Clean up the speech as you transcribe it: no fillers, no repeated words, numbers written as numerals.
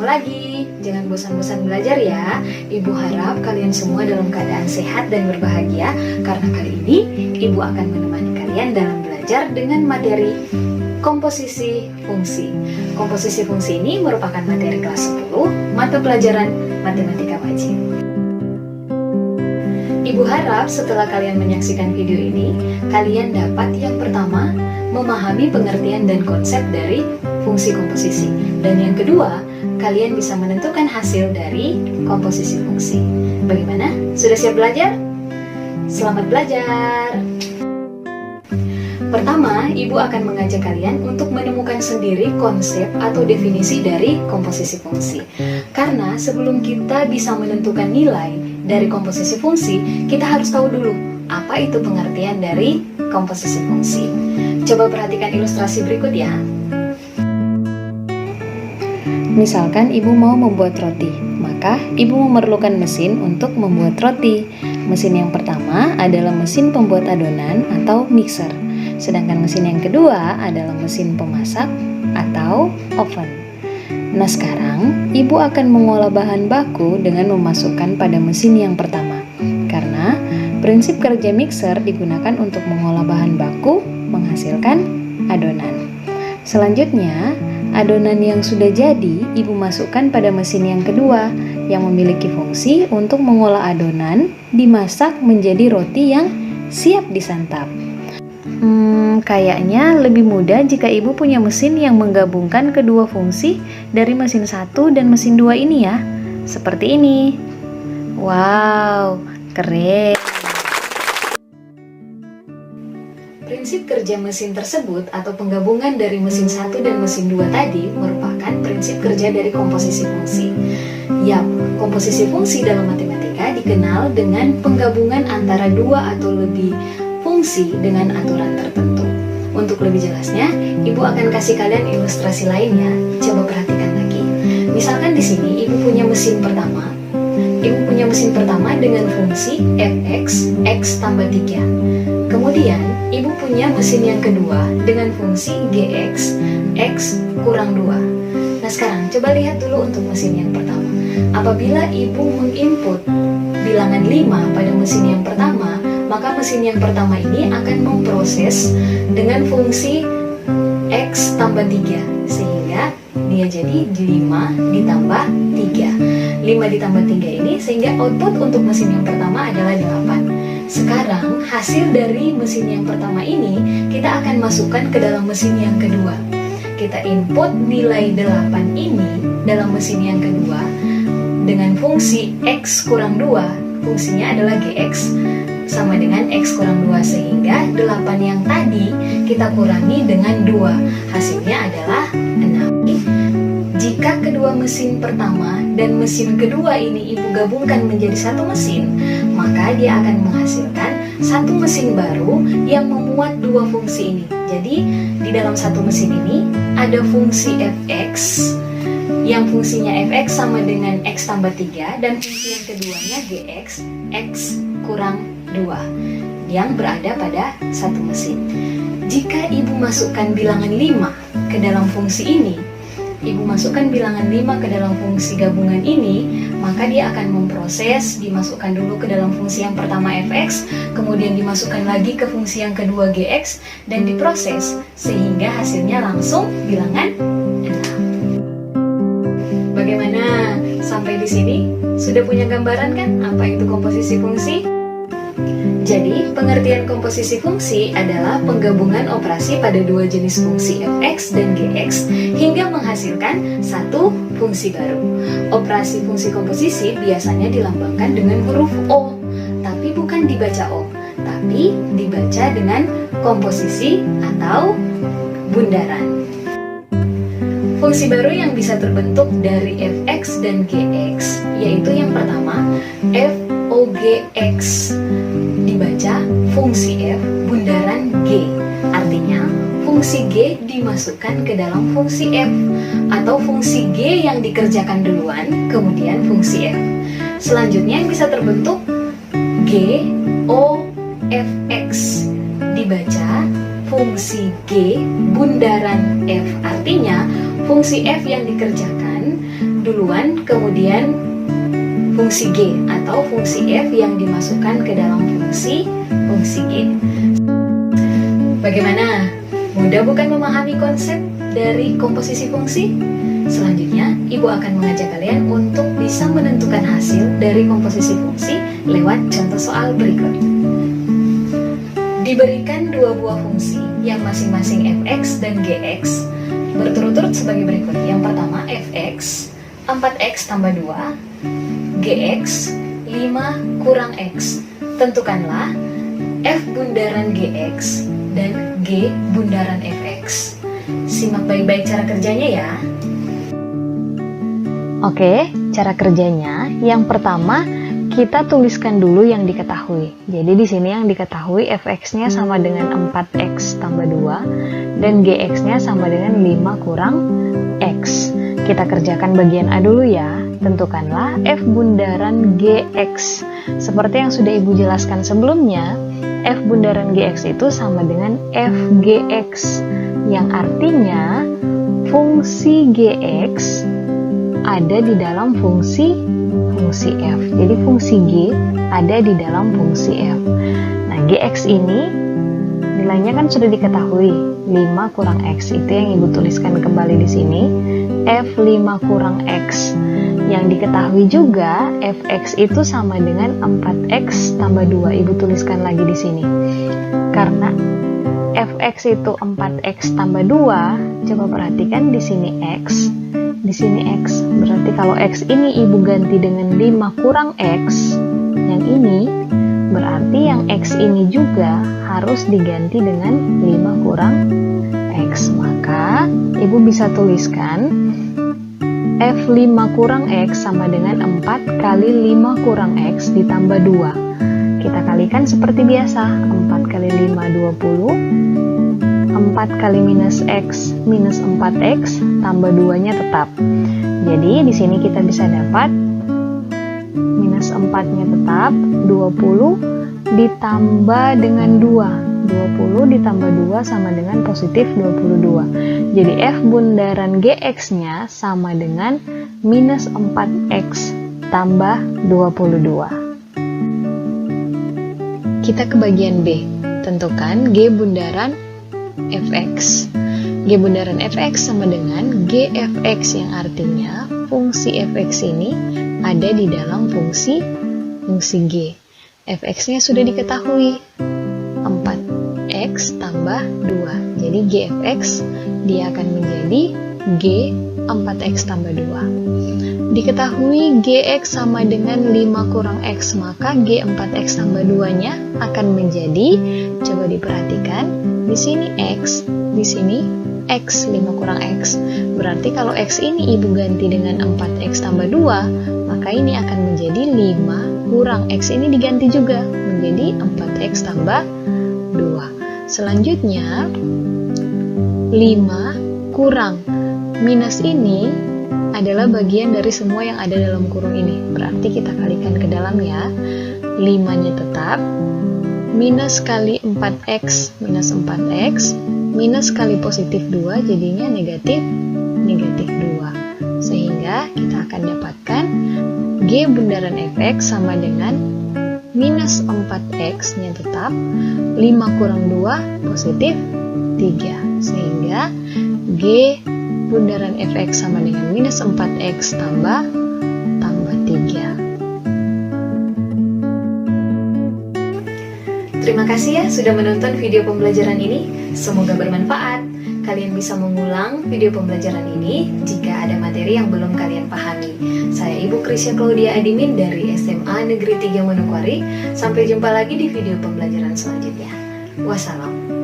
lagi. Jangan bosan-bosan belajar ya. Ibu harap kalian semua dalam keadaan sehat dan berbahagia, karena kali ini Ibu akan menemani kalian dalam belajar dengan materi komposisi fungsi. Komposisi fungsi ini merupakan materi kelas 10 mata pelajaran matematika wajib. Ibu harap setelah kalian menyaksikan video ini, kalian dapat yang pertama, memahami pengertian dan konsep dari fungsi komposisi. Dan yang kedua, kalian bisa menentukan hasil dari komposisi fungsi. Bagaimana? Sudah siap belajar? Selamat belajar! Pertama, Ibu akan mengajak kalian untuk menemukan sendiri konsep atau definisi dari komposisi fungsi. Karena sebelum kita bisa menentukan nilai dari komposisi fungsi, kita harus tahu dulu apa itu pengertian dari komposisi fungsi. Coba perhatikan ilustrasi berikut ya. Misalkan Ibu mau membuat roti, maka Ibu memerlukan mesin untuk membuat roti. Mesin yang pertama adalah mesin pembuat adonan atau mixer. Sedangkan mesin yang kedua adalah mesin pemasak atau oven. Nah sekarang, Ibu akan mengolah bahan baku dengan memasukkan pada mesin yang pertama. Karena prinsip kerja mixer digunakan untuk mengolah bahan baku menghasilkan adonan. Selanjutnya, adonan yang sudah jadi Ibu masukkan pada mesin yang kedua yang memiliki fungsi untuk mengolah adonan dimasak menjadi roti yang siap disantap. Kayaknya lebih mudah jika Ibu punya mesin yang menggabungkan kedua fungsi dari mesin 1 dan mesin 2 ini ya. Seperti ini. Wow, keren. Prinsip kerja mesin tersebut atau penggabungan dari mesin 1 dan mesin 2 tadi merupakan prinsip kerja dari komposisi fungsi. Yap, komposisi fungsi dalam matematika dikenal dengan penggabungan antara dua atau lebih fungsi dengan aturan tertentu. Untuk lebih jelasnya, Ibu akan kasih kalian ilustrasi lainnya. Coba perhatikan lagi. Misalkan di sini Ibu punya mesin pertama. Ibu punya mesin pertama dengan fungsi fx x tambah 3. Kemudian, Ibu punya mesin yang kedua dengan fungsi gx x kurang 2. Nah sekarang, coba lihat dulu untuk mesin yang pertama. Apabila Ibu menginput bilangan 5 pada mesin yang pertama, maka mesin yang pertama ini akan memproses dengan fungsi x tambah 3, sehingga dia jadi 5 ditambah 3. 5 ditambah 3 ini sehingga output untuk mesin yang pertama adalah 8. Sekarang hasil dari mesin yang pertama ini kita akan masukkan ke dalam mesin yang kedua. Kita input nilai 8 ini dalam mesin yang kedua dengan fungsi x kurang 2, fungsinya adalah gx sama dengan x kurang 2, sehingga 8 yang tadi kita kurangi dengan 2, hasilnya adalah 6. Jika kedua mesin pertama dan mesin kedua ini Ibu gabungkan menjadi satu mesin, maka dia akan menghasilkan satu mesin baru yang memuat dua fungsi ini. Jadi di dalam satu mesin ini ada fungsi fx yang fungsinya fx sama dengan x tambah 3, dan fungsi yang keduanya gx x kurang 2 yang berada pada satu mesin. Jika Ibu masukkan bilangan 5 ke dalam fungsi ini, Ibu masukkan bilangan 5 ke dalam fungsi gabungan ini, maka dia akan memproses, dimasukkan dulu ke dalam fungsi yang pertama fx, kemudian dimasukkan lagi ke fungsi yang kedua gx, dan diproses sehingga hasilnya langsung bilangan 6. Bagaimana? Sampai di sini sudah punya gambaran kan apa itu komposisi fungsi? Jadi, pengertian komposisi fungsi adalah penggabungan operasi pada dua jenis fungsi fx dan gx hingga menghasilkan satu fungsi baru. Operasi fungsi komposisi biasanya dilambangkan dengan huruf O, tapi bukan dibaca O, tapi dibaca dengan komposisi atau bundaran. Fungsi baru yang bisa terbentuk dari fx dan gx yaitu yang pertama fogx, dibaca fungsi f bundaran g, artinya fungsi g dimasukkan ke dalam fungsi f, atau fungsi g yang dikerjakan duluan kemudian fungsi f. Selanjutnya yang bisa terbentuk g o fx, dibaca fungsi g bundaran f, artinya fungsi f yang dikerjakan duluan, kemudian fungsi G atau fungsi F yang dimasukkan ke dalam fungsi G. Bagaimana? Mudah bukan memahami konsep dari komposisi fungsi? Selanjutnya, Ibu akan mengajak kalian untuk bisa menentukan hasil dari komposisi fungsi lewat contoh soal berikut. Diberikan dua buah fungsi yang masing-masing fx dan gx berturut-turut sebagai berikut. Yang pertama fx 4x tambah 2, gx 5 kurang x. Tentukanlah f bundaran gx dan g bundaran fx. Simak baik-baik cara kerjanya ya. Oke, cara kerjanya yang pertama kita tuliskan dulu yang diketahui. Jadi di sini yang diketahui fx-nya sama dengan 4x tambah 2 dan gx-nya sama dengan 5 kurang x. Kita kerjakan bagian A dulu ya. Tentukanlah f bundaran gx. Seperti yang sudah Ibu jelaskan sebelumnya, f bundaran gx itu sama dengan fgx, yang artinya fungsi gx ada di dalam fungsi f. Jadi fungsi G ada di dalam fungsi f. Nah, Gx ini nilainya kan sudah diketahui, 5 kurang X. Itu yang Ibu tuliskan kembali di sini, F5 kurang X. Yang diketahui juga, Fx itu sama dengan 4X tambah 2. Ibu tuliskan lagi di sini. Karena Fx itu 4X tambah 2, coba perhatikan di sini X, di sini X. Berarti kalau X ini Ibu ganti dengan 5 kurang X, yang ini berarti yang X ini juga harus diganti dengan 5 kurang X. Maka Ibu bisa tuliskan F5 kurang X sama dengan 4 kali 5 kurang X ditambah 2. Kita kalikan seperti biasa, 4 kali 5, 20. 4 kali minus X minus 4X tambah 2-nya tetap. Jadi di sini kita bisa dapat minus 4-nya tetap, 20 ditambah dengan 2. 20 ditambah 2 sama dengan positif 22. Jadi F bundaran GX-nya sama dengan minus 4X tambah 22. Kita ke bagian B. Tentukan G bundaran fx. G bundaran fx sama dengan gfx, yang artinya fungsi fx ini ada di dalam fungsi G. Fx-nya sudah diketahui, 4x tambah 2. Jadi gfx dia akan menjadi g 4x tambah 2. Diketahui gx sama dengan 5 kurang x, maka g 4x tambah 2-nya akan menjadi, coba diperhatikan, di sini x, di sini x 5 kurang x. Berarti kalau x ini Ibu ganti dengan 4x tambah 2, maka ini akan menjadi 5 kurang x ini diganti juga menjadi 4x tambah 2. Selanjutnya 5 kurang minus ini adalah bagian dari semua yang ada dalam kurung ini. Berarti kita kalikan ke dalam ya. 5-nya tetap, minus kali 4x minus 4x, minus kali positif 2 jadinya negatif 2. Sehingga kita akan dapatkan G bundaran fx sama dengan minus 4x nya tetap, 5 kurang 2 positif 3. Sehingga G bundaran fx sama dengan minus 4x tambah 3. Terima kasih ya sudah menonton video pembelajaran ini. Semoga bermanfaat. Kalian bisa mengulang video pembelajaran ini jika ada materi yang belum kalian pahami. Saya Ibu Krisya Claudia Adimin dari SMA Negeri 3 Manokwari. Sampai jumpa lagi di video pembelajaran selanjutnya. Wassalam.